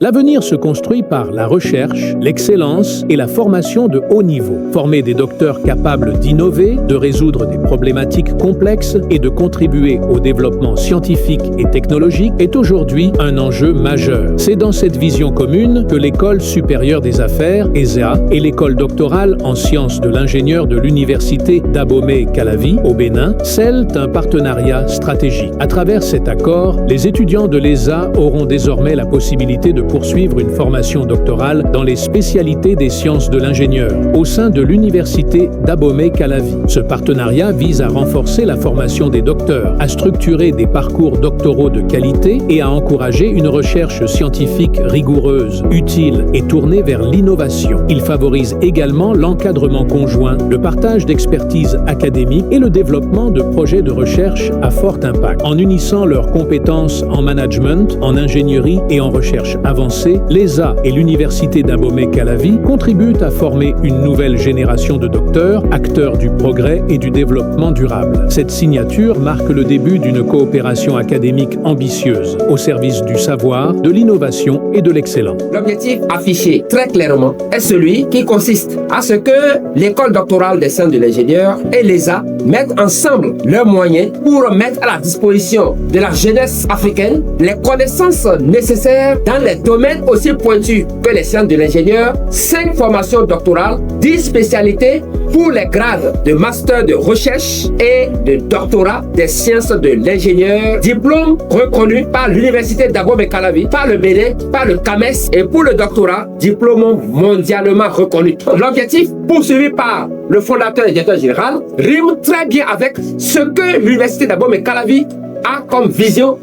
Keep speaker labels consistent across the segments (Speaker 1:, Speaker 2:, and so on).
Speaker 1: L'avenir se construit par la recherche, l'excellence et la formation de haut niveau. Former des docteurs capables d'innover, de résoudre des problématiques complexes et de contribuer au développement scientifique et technologique est aujourd'hui un enjeu majeur. C'est dans cette vision commune que l'École supérieure des affaires, ESA, et l'École doctorale en sciences de l'ingénieur de l'Université d'Abomey-Calavi, au Bénin, scellent un partenariat stratégique. À travers cet accord, les étudiants de l'ESA auront désormais la possibilité de poursuivre une formation doctorale dans les spécialités des sciences de l'ingénieur au sein de l'Université d'Abomey-Calavi. Ce partenariat vise à renforcer la formation des docteurs, à structurer des parcours doctoraux de qualité et à encourager une recherche scientifique rigoureuse, utile et tournée vers l'innovation. Il favorise également l'encadrement conjoint, le partage d'expertise académique et le développement de projets de recherche à fort impact. En unissant leurs compétences en management, en ingénierie et en recherche avancée, l'ESA et l'Université d'Abomey-Calavi contribuent à former une nouvelle génération de docteurs, acteurs du progrès et du développement durable. Cette signature marque le début d'une coopération académique ambitieuse au service du savoir, de l'innovation et de l'excellence.
Speaker 2: L'objectif affiché très clairement est celui qui consiste à ce que l'École doctorale des sciences de l'ingénieur et l'ESA mettent ensemble leurs moyens pour mettre à la disposition de la jeunesse africaine les connaissances nécessaires dans les domaines aussi pointus que les sciences de l'ingénieur, 5 formations doctorales, 10 spécialités pour les grades de master de recherche et de doctorat des sciences de l'ingénieur, diplôme reconnu par l'Université d'Abomey-Calavi, par le Bénin, par le CAMES et pour le doctorat, diplôme mondialement reconnu. L'objectif poursuivi par le fondateur et directeur général rime très bien avec ce que l'Université d'Abomey-Calavi a comme vision.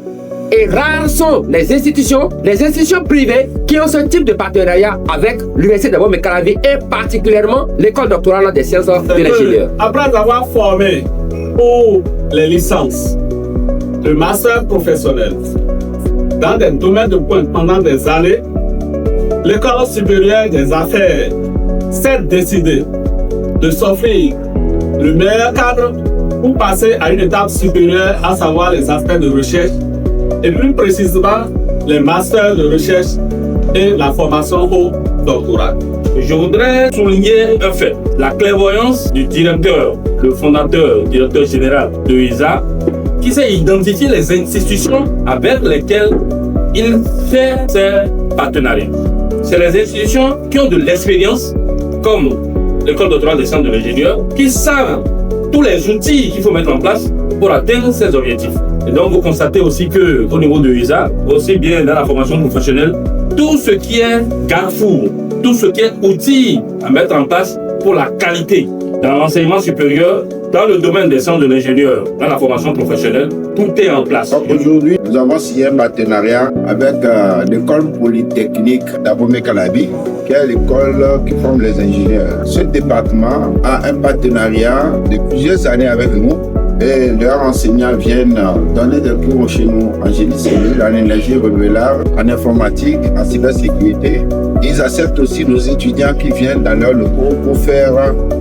Speaker 2: Et rares sont les institutions privées qui ont ce type de partenariat avec l'Université d'Abomey-Calavi et particulièrement l'École doctorale des sciences de l'ingénieur.
Speaker 3: Après avoir formé pour les licences, le master professionnel, dans des domaines de pointe pendant des années, l'École supérieure des affaires s'est décidée de s'offrir le meilleur cadre pour passer à une étape supérieure, à savoir les aspects de recherche et plus précisément les masters de recherche et la formation au doctorat.
Speaker 4: Je voudrais souligner un fait, la clairvoyance du directeur, le fondateur, directeur général de l'ESA, qui sait identifier les institutions avec lesquelles il fait ses partenariats. C'est les institutions qui ont de l'expérience, comme l'École doctorale des sciences de l'ingénieur, qui savent tous les outils qu'il faut mettre en place pour atteindre ces objectifs. Et donc, vous constatez aussi qu'au niveau de l'ESA, aussi bien dans la formation professionnelle, tout ce qui est garde-fou, tout ce qui est outil à mettre en place pour la qualité dans l'enseignement supérieur, dans le domaine des sciences de l'ingénieur, dans la formation professionnelle, tout est en place.
Speaker 5: Aujourd'hui, nous avons signé un partenariat avec l'École polytechnique d'Abomey-Calavi, qui est l'école qui forme les ingénieurs. Ce département a un partenariat de plusieurs années avec nous. Et leurs enseignants viennent donner des cours chez nous en génie civil, en énergie renouvelable, en informatique, en cybersécurité. Ils acceptent aussi nos étudiants qui viennent dans leurs locaux pour faire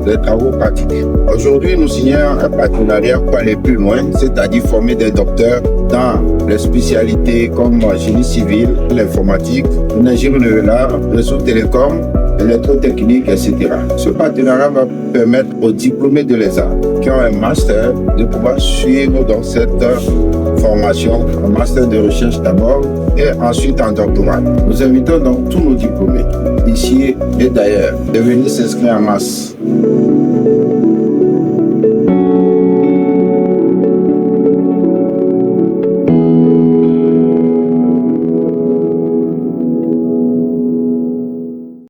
Speaker 5: des travaux pratiques. Aujourd'hui, nous signons un partenariat pour aller plus loin, c'est-à-dire former des docteurs dans les spécialités comme génie civil, l'informatique, l'énergie renouvelable, réseau télécom, électrotechnique, etc. Ce partenariat va permettre aux diplômés de l'ESA qui ont un master de pouvoir suivre dans cette formation, un master de recherche d'abord et ensuite en doctorat. Nous invitons donc tous nos diplômés, ici et d'ailleurs, de venir s'inscrire en masse.